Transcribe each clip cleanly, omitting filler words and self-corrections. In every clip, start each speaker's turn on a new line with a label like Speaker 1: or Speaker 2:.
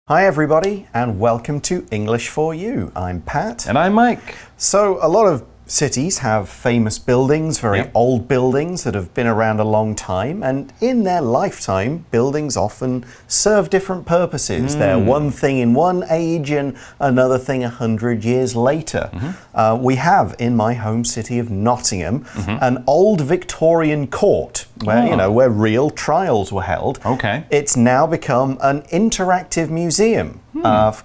Speaker 1: Hi everybody and welcome to English for You. I'm Pat.
Speaker 2: And I'm Mike.
Speaker 1: So a lot of cities have famous buildings, very old buildings that have been around a long time, and in their lifetime buildings often serve different purposes. They're one thing in one age and another thing 100 years later. We have in my home city of Nottingham an old Victorian court where where real trials were held.
Speaker 2: Okay.
Speaker 1: It's now become an interactive museum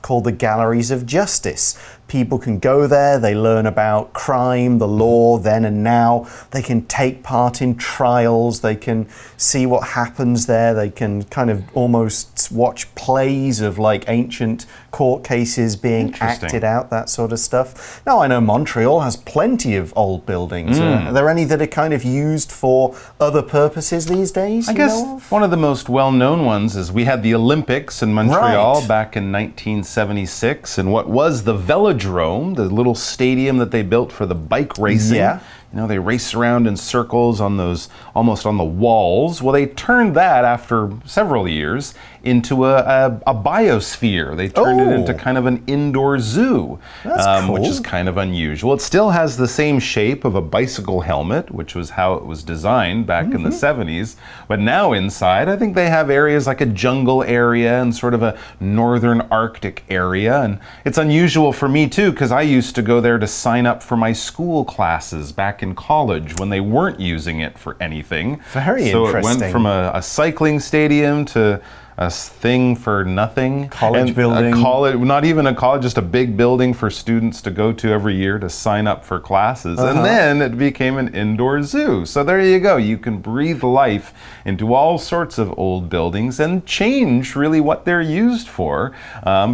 Speaker 1: called the Galleries of Justice. People can go there, they learn about crime, the law, then and now. They can take part in trials, they can see what happens there, they can kind of almost watch plays of like ancient court cases being acted out, that sort of stuff. Now, I know Montreal has plenty of old buildings. Are there any that are kind of used for other purposes these days?
Speaker 2: I guess one of the most well-known ones is we had the Olympics in Montreal back in 1976, and what was the Velodrome, the little stadium that they built for the bike racing.
Speaker 1: Yeah.
Speaker 2: You know, they race around in circles on those, almost on the walls. Well, they turned that after several years into a biosphere. They turned it into kind of an indoor zoo, which is kind of unusual. It still has the same shape of a bicycle helmet, which was how it was designed back in the 70s. But now inside, I think they have areas like a jungle area and sort of a northern Arctic area. And it's unusual for me too, because I used to go there to sign up for my school classes back in college when they weren't using it for anything.
Speaker 1: Very
Speaker 2: so
Speaker 1: interesting.
Speaker 2: It went from a cycling stadium to a thing for nothing.
Speaker 1: College building.
Speaker 2: A college, not even a college, just a big building for students to go to every year to sign up for classes. And then it became an indoor zoo. So there you go. You can breathe life into all sorts of old buildings and change really what they're used for,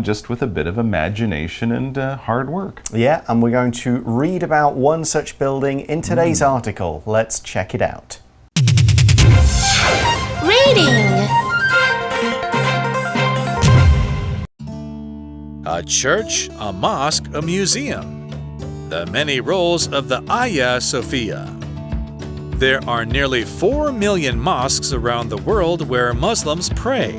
Speaker 2: just with a bit of imagination and hard work.
Speaker 1: Yeah, and we're going to read about one such building in today's article. Let's check it out.
Speaker 3: Reading.
Speaker 4: A church, a mosque, a museum. The many roles of the Hagia Sophia. There are nearly 4 million mosques around the world where Muslims pray.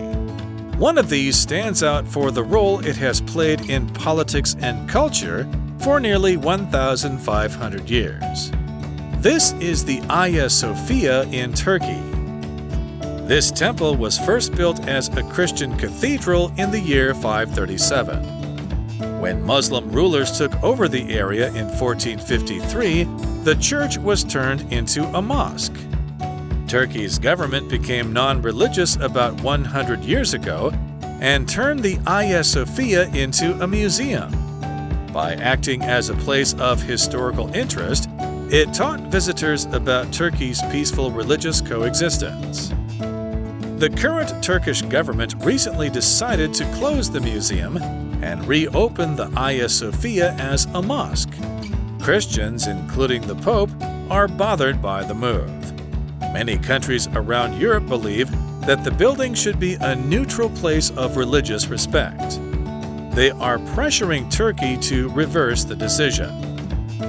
Speaker 4: One of these stands out for the role it has played in politics and culture for nearly 1,500 years. This is the Hagia Sophia in Turkey. This temple was first built as a Christian cathedral in the year 537. When Muslim rulers took over the area in 1453, the church was turned into a mosque. Turkey's government became non-religious about 100 years ago and turned the Hagia Sophia into a museum. By acting as a place of historical interest, it taught visitors about Turkey's peaceful religious coexistence. The current Turkish government recently decided to close the museum and reopen the Hagia Sophia as a mosque. Christians, including the Pope, are bothered by the move. Many countries around Europe believe that the building should be a neutral place of religious respect. They are pressuring Turkey to reverse the decision.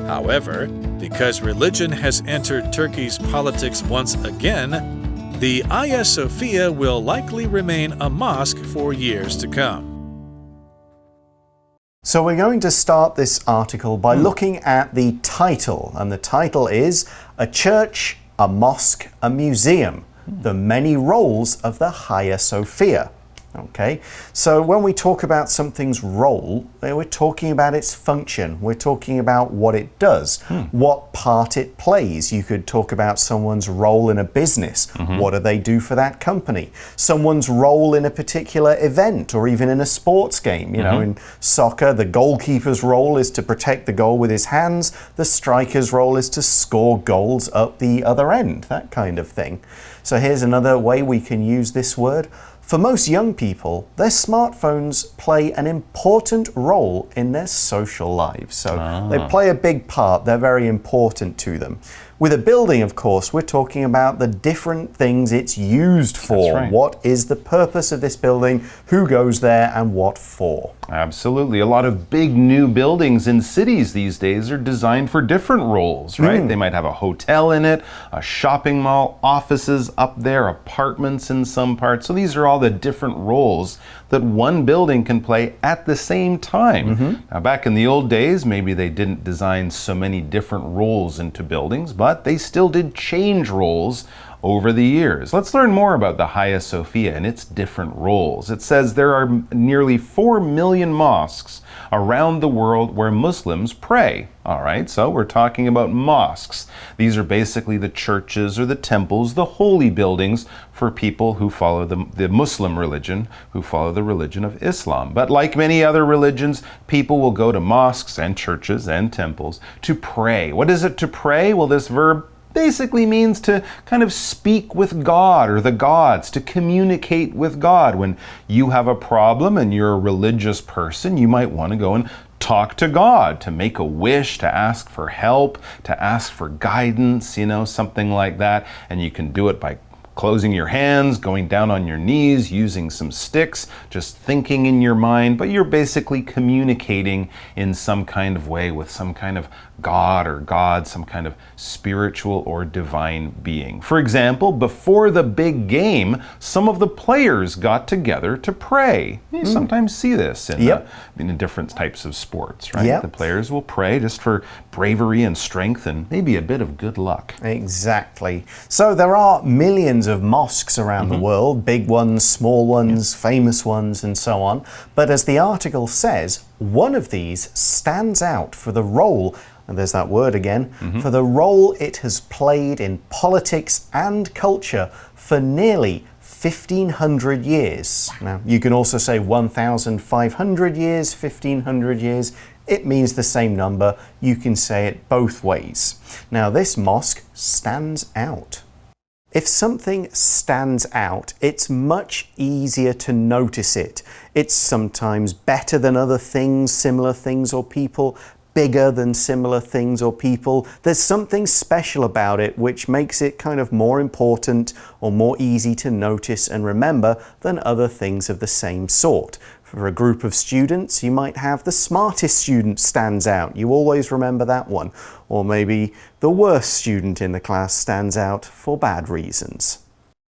Speaker 4: However, because religion has entered Turkey's politics once again, the Hagia Sophia will likely remain a mosque for years to come.
Speaker 1: So we're going to start this article by looking at the title, and the title is A Church, a Mosque, a Museum, the Many Roles of the Hagia Sophia. Okay, so when we talk about something's role, we're talking about its function. We're talking about what it does, what part it plays. You could talk about someone's role in a business. What do they do for that company? Someone's role in a particular event or even in a sports game. You know, in soccer, the goalkeeper's role is to protect the goal with his hands. The striker's role is to score goals up the other end, that kind of thing. So here's another way we can use this word. For most young people, their smartphones play an important role in their social lives. So they play a big part. They're very important to them. With a building, of course, we're talking about the different things it's used for.
Speaker 2: That's right.
Speaker 1: What is the purpose of this building? Who goes there and what for?
Speaker 2: Absolutely. A lot of big new buildings in cities these days are designed for different roles, right? They might have a hotel in it, a shopping mall, offices up there, apartments in some parts. So these are all the different roles that one building can play at the same time. Now, back in the old days, maybe they didn't design so many different roles into buildings, but they still did change roles over the years. Let's learn more about the Hagia Sophia and its different roles. It says there are nearly 4 million mosques around the world where Muslims pray. All right, so we're talking about mosques. These are basically the churches or the temples, the holy buildings for people who follow the Muslim religion, who follow the religion of Islam. But like many other religions, people will go to mosques and churches and temples to pray. What is it to pray? Well, this verb basically means to kind of speak with God or the gods, to communicate with God. When you have a problem and you're a religious person, you might want to go and talk to God, to make a wish, to ask for help, to ask for guidance, something like that. And you can do it by closing your hands, going down on your knees, using some sticks, just thinking in your mind, but you're basically communicating in some kind of way with some kind of God or God, some kind of spiritual or divine being. For example, before the big game, some of the players got together to pray. You sometimes see this in different types of sports, right? The players will pray just for bravery and strength and maybe a bit of good luck.
Speaker 1: Exactly. So there are millions of mosques around the world, big ones, small ones, famous ones, and so on. But as the article says, one of these stands out for the role, and there's that word again, for the role it has played in politics and culture for nearly 1,500 years. Now, you can also say 1,500 years, 1,500 years. It means the same number. You can say it both ways. Now, this mosque stands out. If something stands out, it's much easier to notice it. It's sometimes better than other things, similar things or people, bigger than similar things or people. There's something special about it which makes it kind of more important or more easy to notice and remember than other things of the same sort. For a group of students, you might have the smartest student stands out. You always remember that one. Or maybe the worst student in the class stands out for bad reasons.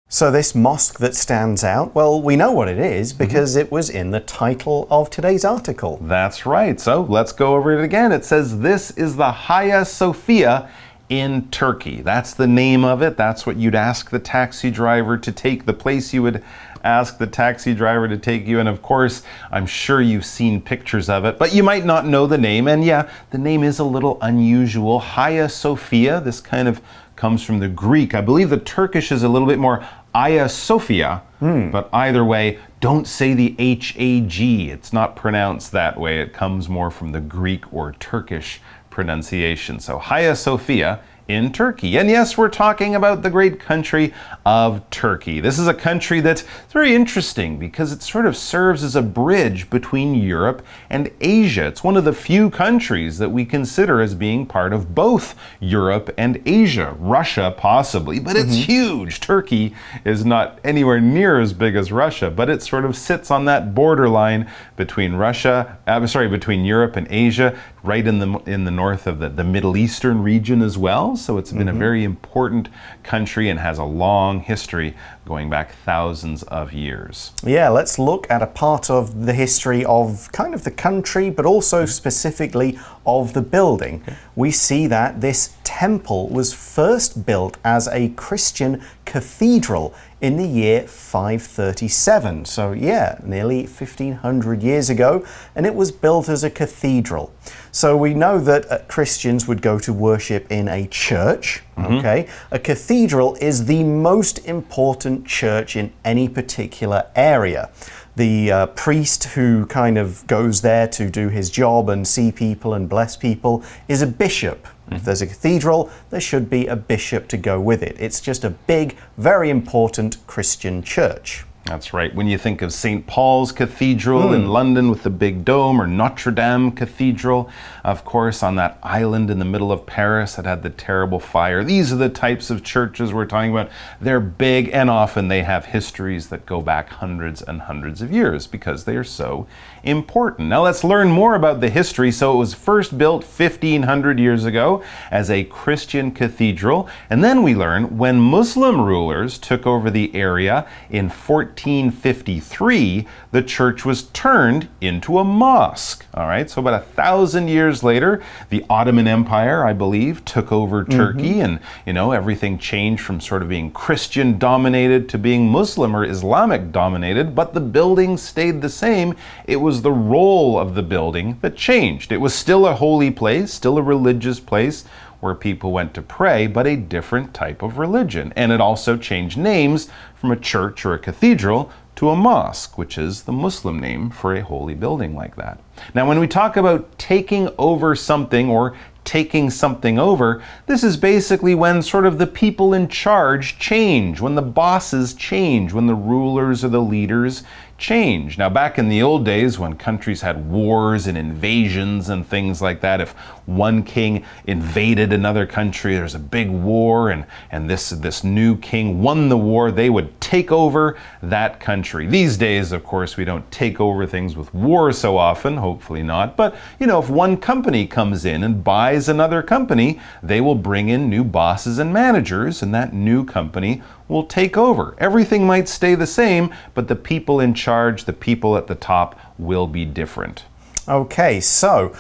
Speaker 1: So this mosque that stands out, well, we know what it is because it was in the title of today's article.
Speaker 2: That's right. So let's go over it again. It says this is the Hagia Sophia in Turkey. That's the name of it. That's what you'd ask the taxi driver to take, the place you would ask the taxi driver to take you. And of course, I'm sure you've seen pictures of it, but you might not know the name. And yeah, the name is a little unusual. Hagia Sophia, this kind of comes from the Greek. I believe the Turkish is a little bit more Hagia Sophia, but either way, don't say the H-A-G. It's not pronounced that way. It comes more from the Greek or Turkish pronunciation. So Hagia Sophia in Turkey. And yes, we're talking about the great country of Turkey. This is a country that's very interesting because it sort of serves as a bridge between Europe and Asia. It's one of the few countries that we consider as being part of both Europe and Asia. Russia possibly, but it's huge. Turkey is not anywhere near as big as Russia, but it sort of sits on that borderline between between Europe and Asia, right in the north of the Middle Eastern region as well. So it's been a very important country and has a long history going back thousands of years.
Speaker 1: Yeah, let's look at a part of the history of kind of the country, but also specifically of the building. We see that this temple was first built as a Christian cathedral in the year 537. So yeah, nearly 1,500 years ago, and it was built as a cathedral. So we know that Christians would go to worship in a church, okay? A cathedral is the most important church in any particular area. The priest who kind of goes there to do his job and see people and bless people is a bishop. If there's a cathedral, there should be a bishop to go with it. It's just a big, very important Christian church.
Speaker 2: That's right. When you think of St. Paul's Cathedral in London with the big dome, or Notre Dame Cathedral, of course, on that island in the middle of Paris that had the terrible fire. These are the types of churches we're talking about. They're big, and often they have histories that go back hundreds and hundreds of years because they are so important. Now let's learn more about the history. So it was first built 1,500 years ago as a Christian cathedral, and then we learn when Muslim rulers took over the area in 14 1453, the church was turned into a mosque. All right, so about 1,000 years later, the Ottoman Empire, I believe, took over Turkey, and everything changed from sort of being Christian dominated to being Muslim or Islamic dominated, but the building stayed the same. It was the role of the building that changed. It was still a holy place, still a religious place where people went to pray, but a different type of religion. And it also changed names from a church or a cathedral to a mosque, which is the Muslim name for a holy building like that. Now, when we talk about taking over something or taking something over, this is basically when sort of the people in charge change, when the bosses change, when the rulers or the leaders change. Now, back in the old days when countries had wars and invasions and things like that, if one king invaded another country, there's a big war, and this new king won the war, they would take over that country. These days, of course, we don't take over things with war so often, hopefully not, but if one company comes in and buys another company, they will bring in new bosses and managers, and that new company will take over. Everything might stay the same, but the people in charge, the people at the top, will be different.
Speaker 1: Okay, so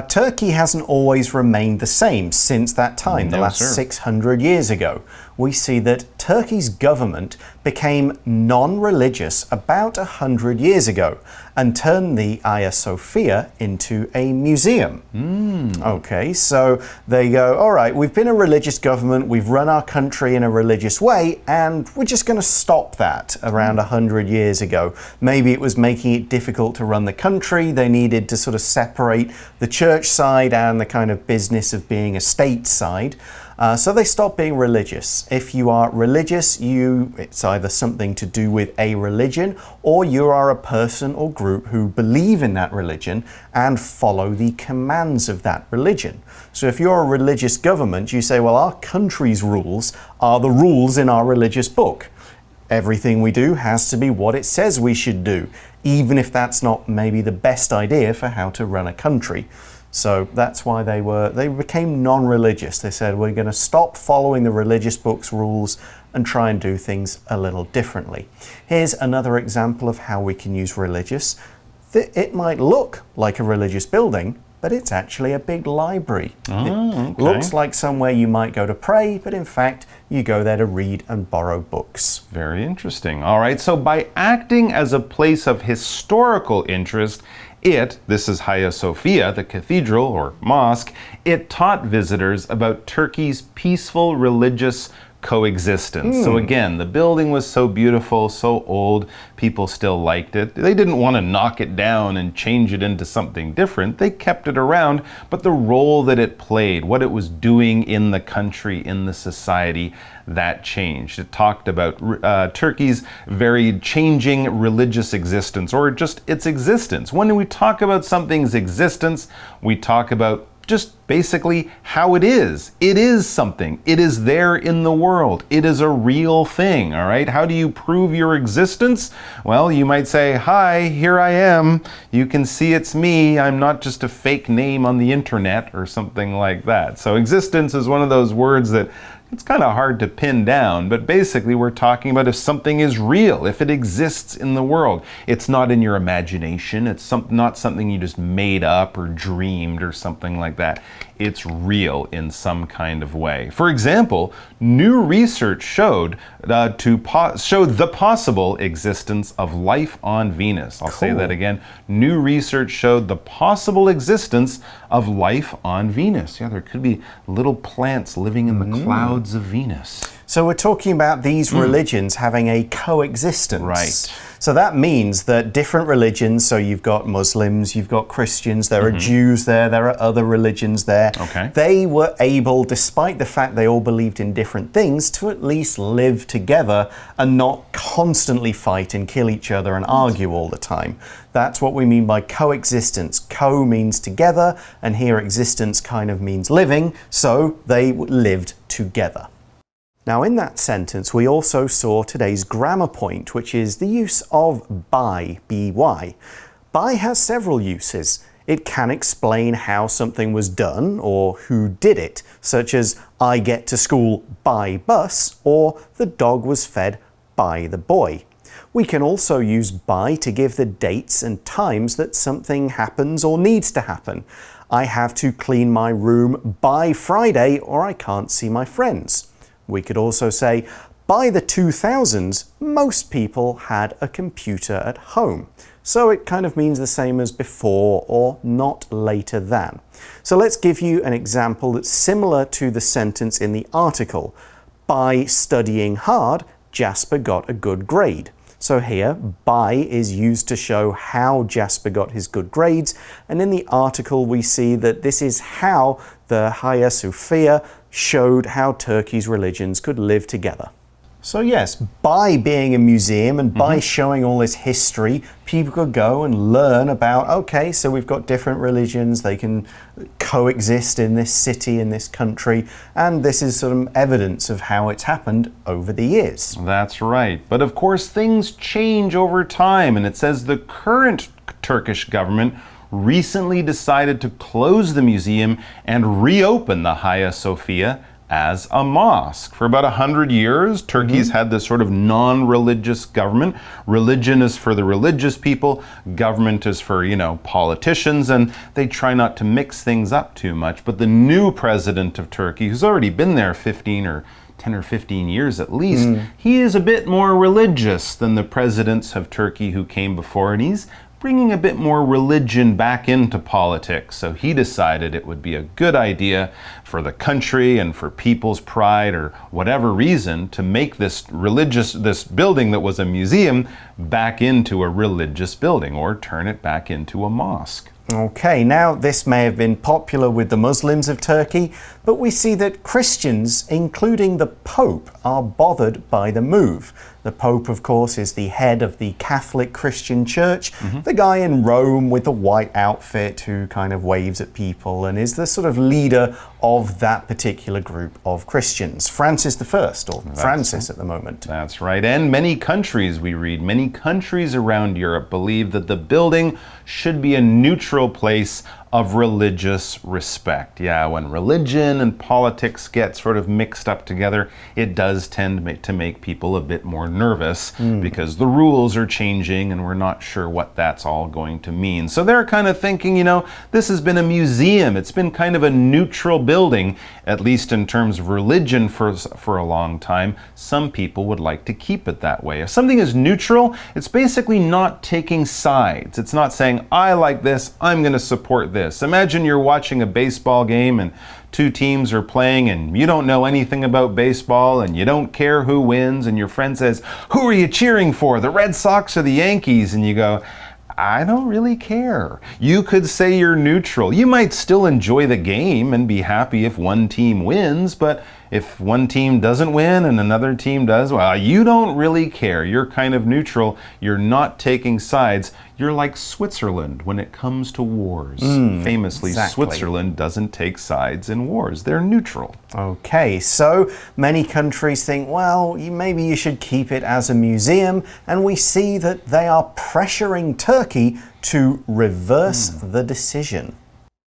Speaker 1: Turkey hasn't always remained the same since that time, the last 600 years ago. We see that Turkey's government became non-religious about 100 years ago and turned the Hagia Sophia into a museum. Okay, so they go, all right, we've been a religious government, we've run our country in a religious way, and we're just going to stop that around 100 years ago. Maybe it was making it difficult to run the country. They needed to sort of separate the church side and the kind of business of being a state side. So they stopped being religious. If you are religious, it's either something to do with a religion, or you are a person or group who believe in that religion and follow the commands of that religion. So if you're a religious government, you say, well, our country's rules are the rules in our religious book. Everything we do has to be what it says we should do, even if that's not maybe the best idea for how to run a country. So that's why they became non-religious. They said, we're going to stop following the religious book's rules and try and do things a little differently. Here's another example of how we can use religious. It might look like a religious building, but it's actually a big library. It looks like somewhere you might go to pray, but in fact, you go there to read and borrow books.
Speaker 2: Very interesting. All right, so by acting as a place of historical interest, this is Hagia Sophia, the cathedral or mosque, it taught visitors about Turkey's peaceful religious coexistence. So again, the building was so beautiful, so old, people still liked it. They didn't want to knock it down and change it into something different. They kept it around, but the role that it played, what it was doing in the country, in the society, that changed. It talked about Turkey's very changing religious existence, or just its existence. When we talk about something's existence, we talk about just basically how it is. It is something. It is there in the world. It is a real thing, all right? How do you prove your existence? Well, you might say, hi, here I am. You can see it's me. I'm not just a fake name on the internet or something like that. So existence is one of those words that it's kind of hard to pin down, but basically we're talking about if something is real, if it exists in the world. It's not in your imagination. It's not something you just made up or dreamed or something like that. It's real in some kind of way. For example, new research showed the possible existence of life on Venus. I'll say that again. New research showed the possible existence of life on Venus. Yeah, there could be little plants living in the clouds of Venus.
Speaker 1: So we're talking about these religions having a coexistence.
Speaker 2: Right.
Speaker 1: So that means that different religions, so you've got Muslims, you've got Christians, there are Jews there are other religions there.
Speaker 2: Okay.
Speaker 1: They were able, despite the fact they all believed in different things, to at least live together and not constantly fight and kill each other and argue all the time. That's what we mean by coexistence. Co means together, and here existence kind of means living, so they lived together. Now, in that sentence, we also saw today's grammar point, which is the use of by, by. By has several uses. It can explain how something was done or who did it, such as I get to school by bus or the dog was fed by the boy. We can also use by to give the dates and times that something happens or needs to happen. I have to clean my room by Friday or I can't see my friends. We could also say, by the 2000s, most people had a computer at home. So it kind of means the same as before or not later than. So let's give you an example that's similar to the sentence in the article. By studying hard, Jasper got a good grade. So here, by is used to show how Jasper got his good grades, and in the article we see that this is how the Hagia Sophia showed how Turkey's religions could live together. So yes, by being a museum and by showing all this history, people could go and learn about, okay, so we've got different religions, they can coexist in this city, in this country, and this is some evidence of how it's happened over the years.
Speaker 2: That's right. But of course, things change over time, and it says the current Turkish government recently decided to close the museum and reopen the Hagia Sophia as a mosque. For about 100 years, Turkey's had this sort of non-religious government. Religion is for the religious people, government is for, politicians, and they try not to mix things up too much. But the new president of Turkey, who's already been there 10 or 15 years at least, he is a bit more religious than the presidents of Turkey who came before, and he's bringing a bit more religion back into politics. So he decided it would be a good idea for the country and for people's pride or whatever reason to make this building that was a museum back into a religious building, or turn it back into a mosque.
Speaker 1: Okay, now this may have been popular with the Muslims of Turkey, but we see that Christians, including the Pope, are bothered by the move. The Pope, of course, is the head of the Catholic Christian Church, the guy in Rome with the white outfit who kind of waves at people and is the sort of leader of that particular group of Christians. Francis I, or Francis at the moment.
Speaker 2: That's right. And many countries, we read, many countries around Europe believe that the building should be a neutral place of religious respect. Yeah, when religion and politics get sort of mixed up together, it does tend to make people a bit more nervous because the rules are changing and we're not sure what that's all going to mean. So they're kind of thinking, this has been a museum. It's been kind of a neutral building, at least in terms of religion for a long time. Some people would like to keep it that way. If something is neutral, it's basically not taking sides. It's not saying, I like this, I'm going to support this. Imagine you're watching a baseball game and two teams are playing and you don't know anything about baseball and you don't care who wins, and your friend says, who are you cheering for, the Red Sox or the Yankees? And you go, I don't really care. You could say you're neutral. You might still enjoy the game and be happy if one team wins, but if one team doesn't win and another team does, well, you don't really care. You're kind of neutral. You're not taking sides. You're like Switzerland when it comes to wars. Famously,
Speaker 1: exactly.
Speaker 2: Switzerland doesn't take sides in wars. They're neutral.
Speaker 1: Okay, so many countries think, well, maybe you should keep it as a museum, and we see that they are pressuring Turkey to reverse the decision.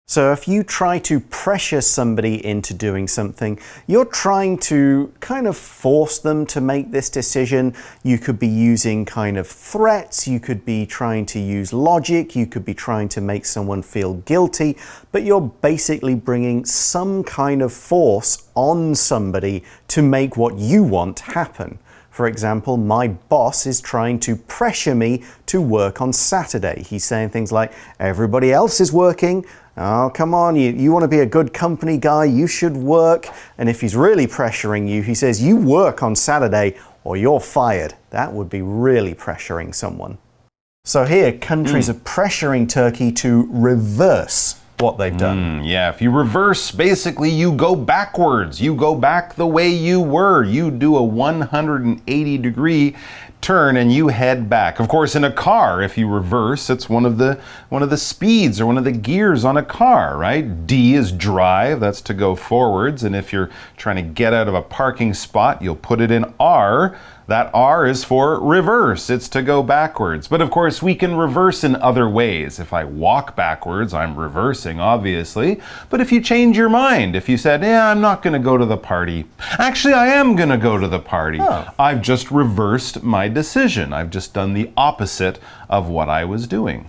Speaker 1: So if you try to pressure somebody into doing something, you're trying to kind of force them to make this decision. You could be using kind of threats, you could be trying to use logic, you could be trying to make someone feel guilty, but you're basically bringing some kind of force on somebody to make what you want happen. For example, my boss is trying to pressure me to work on Saturday. He's saying things like, everybody else is working. Oh, come on, you want to be a good company guy, you should work. And if he's really pressuring you, he says, you work on Saturday or you're fired. That would be really pressuring someone. So here, countries are pressuring Turkey to reverse what they've done.
Speaker 2: Yeah, if you reverse, basically you go backwards. You go back the way you were. You do a 180-degree turn and you head back. Of course, in a car, if you reverse, it's one of the speeds or one of the gears on a car, right? D is drive, that's to go forwards. And if you're trying to get out of a parking spot, you'll put it in R. That R is for reverse. It's to go backwards. But of course, we can reverse in other ways. If I walk backwards, I'm reversing, obviously. But if you change your mind, if you said, yeah, I'm not going to go to the party. Actually, I am going to go to the party.
Speaker 1: Oh.
Speaker 2: I've just reversed my decision. I've just done the opposite of what I was doing.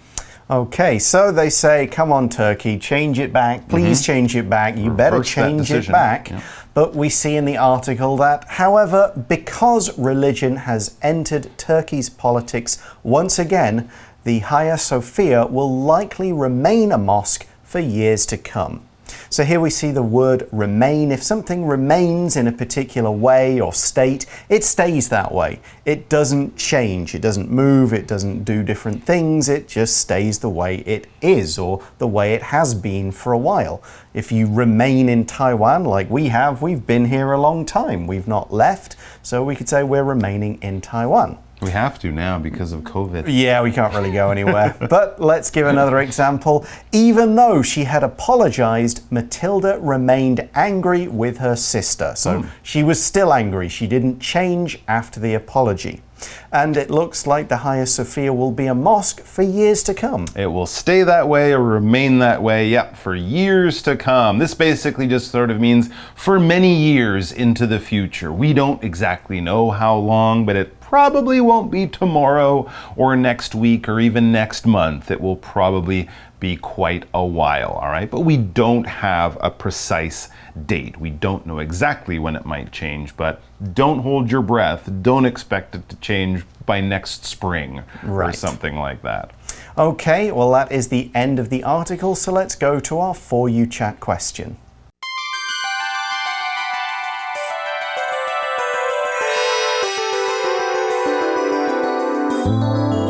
Speaker 1: Okay, so they say, come on, Turkey, change it back. Please change it back. You better
Speaker 2: Reverse that
Speaker 1: change it
Speaker 2: decision.
Speaker 1: back.
Speaker 2: Yeah.
Speaker 1: But we see in the article that, however, because religion has entered Turkey's politics once again, the Hagia Sophia will likely remain a mosque for years to come. So here we see the word remain. If something remains in a particular way or state, it stays that way. It doesn't change, it doesn't move, it doesn't do different things, it just stays the way it is or the way it has been for a while. If you remain in Taiwan like we have, we've been here a long time. We've not left, so we could say we're remaining in Taiwan.
Speaker 2: We have to now because of COVID.
Speaker 1: Yeah, we can't really go anywhere. But let's give another example. Even though she had apologized, Matilda remained angry with her sister. So she was still angry. She didn't change after the apology. And it looks like the Hagia Sophia will be a mosque for years to come.
Speaker 2: It will stay that way or remain that way, yep, for years to come. This basically just sort of means for many years into the future. We don't exactly know how long, but it probably won't be tomorrow or next week or even next month. It will probably be quite a while, all right? But we don't have a precise date. We don't know exactly when it might change, but don't hold your breath. Don't expect it to change by next spring or something like that.
Speaker 1: Okay, well, that is the end of the article, so let's go to our For You Chat question.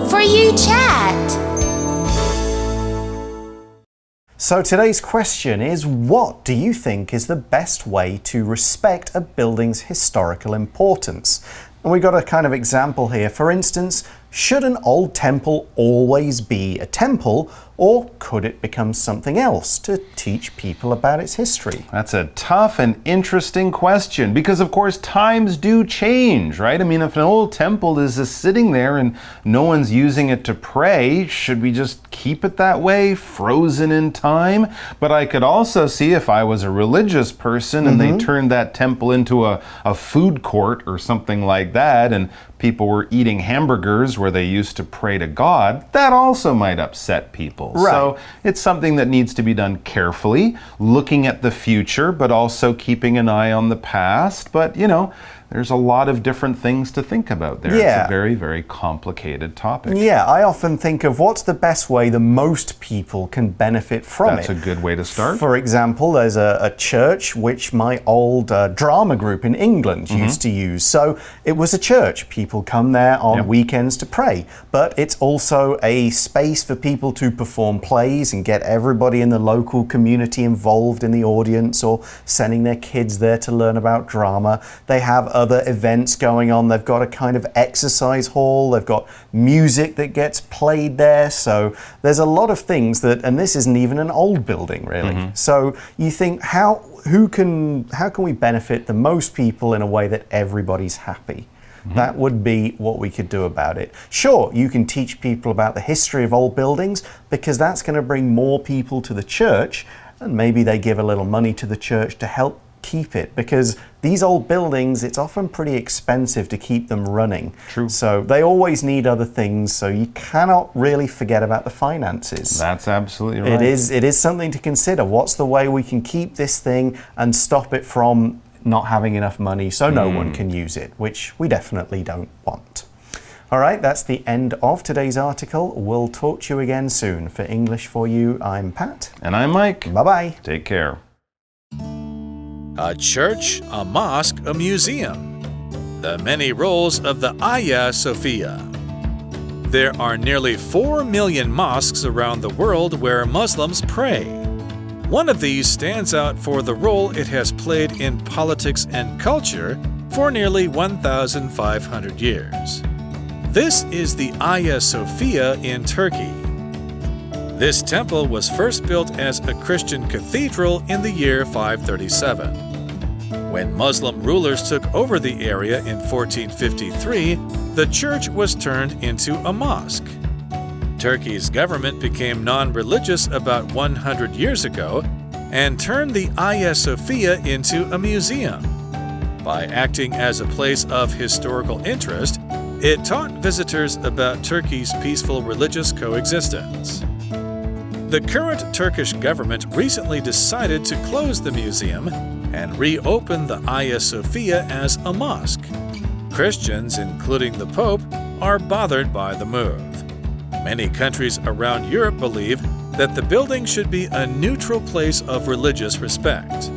Speaker 3: For You Chat.
Speaker 1: So today's question is, what do you think is the best way to respect a building's historical importance? And we got a kind of example here. For instance, should an old temple always be a temple, or could it become something else to teach people about its history?
Speaker 2: That's a tough and interesting question because, of course, times do change, right? I mean, if an old temple is just sitting there and no one's using it to pray, should we just keep it that way, frozen in time? But I could also see if I was a religious person and they turned that temple into a food court or something like that, and people were eating hamburgers where they used to pray to God, that also might upset people.
Speaker 1: Right.
Speaker 2: So it's something that needs to be done carefully, looking at the future, but also keeping an eye on the past. But, you know, there's a lot of different things to think about there.
Speaker 1: Yeah.
Speaker 2: It's a very, very complicated topic.
Speaker 1: Yeah, I often think of what's the best way the most people can benefit from
Speaker 2: That's
Speaker 1: it.
Speaker 2: a good way to start.
Speaker 1: For example, there's a church which my old drama group in England used to use. So it was a church. People come there on weekends to pray. But it's also a space for people to perform plays and get everybody in the local community involved in the audience or sending their kids there to learn about drama. They have other events going on. They've got a kind of exercise hall. They've got music that gets played there. So there's a lot of things that, and this isn't even an old building really. So you think how can we benefit the most people in a way that everybody's happy? That would be what we could do about it. Sure, you can teach people about the history of old buildings because that's going to bring more people to the church, and maybe they give a little money to the church to help keep it, because these old buildings, it's often pretty expensive to keep them running.
Speaker 2: True.
Speaker 1: So they always need other things, so you cannot really forget about the finances.
Speaker 2: That's absolutely right.
Speaker 1: It is something to consider. What's the way we can keep this thing and stop it from not having enough money so no one can use it, which we definitely don't want. All right, that's the end of today's article. We'll talk to you again soon. For English for You, I'm Pat.
Speaker 2: And I'm Mike.
Speaker 1: Bye-bye.
Speaker 2: Take care.
Speaker 4: A church, a mosque, a museum. The many roles of the Hagia Sophia. There are nearly 4 million mosques around the world where Muslims pray. One of these stands out for the role it has played in politics and culture for nearly 1,500 years. This is the Hagia Sophia in Turkey. This temple was first built as a Christian cathedral in the year 537. When Muslim rulers took over the area in 1453, the church was turned into a mosque. Turkey's government became non-religious about 100 years ago and turned the Hagia Sophia into a museum. By acting as a place of historical interest, it taught visitors about Turkey's peaceful religious coexistence. The current Turkish government recently decided to close the museum and reopen the Hagia Sophia as a mosque. Christians, including the Pope, are bothered by the move. Many countries around Europe believe that the building should be a neutral place of religious respect.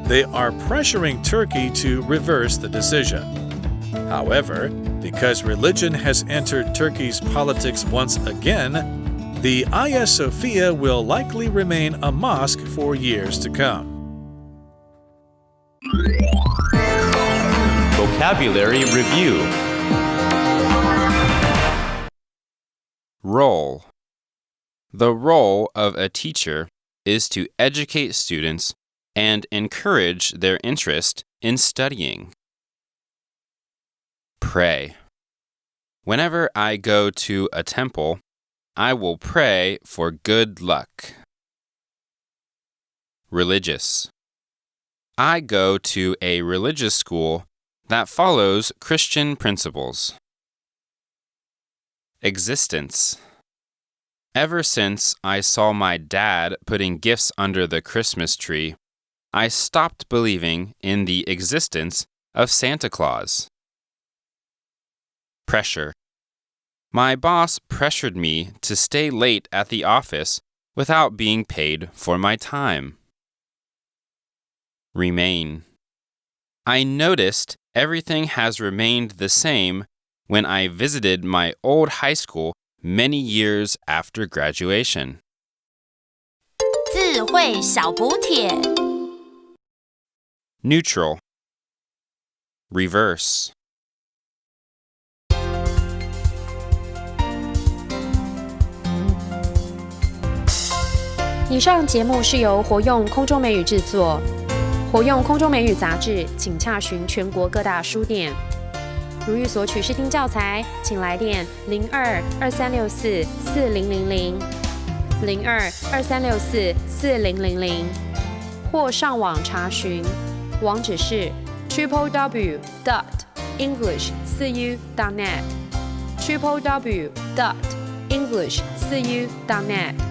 Speaker 4: They are pressuring Turkey to reverse the decision. However, because religion has entered Turkey's politics once again, the Hagia Sophia will likely remain a mosque for years to come.
Speaker 5: Vocabulary Review. Role. The role of a teacher is to educate students and encourage their interest in studying. Pray. Whenever I go to a temple, I will pray for good luck. Religious. I go to a religious school that follows Christian principles. Existence. Ever since I saw my dad putting gifts under the Christmas tree, I stopped believing in the existence of Santa Claus. Pressure. My boss pressured me to stay late at the office without being paid for my time. Remain. I noticed everything has remained the same when I visited my old high school many years after graduation.
Speaker 3: 智慧小補帖
Speaker 5: Neutral. Reverse.
Speaker 6: 以上節目是由活用空中美語製作。活用空中美語雜誌，請洽詢全國各大書店。如欲索取視聽教材，請來電02-2364-4000 02-2364-4000，或上網查詢，網址是 www.english4u.net www.english4u.net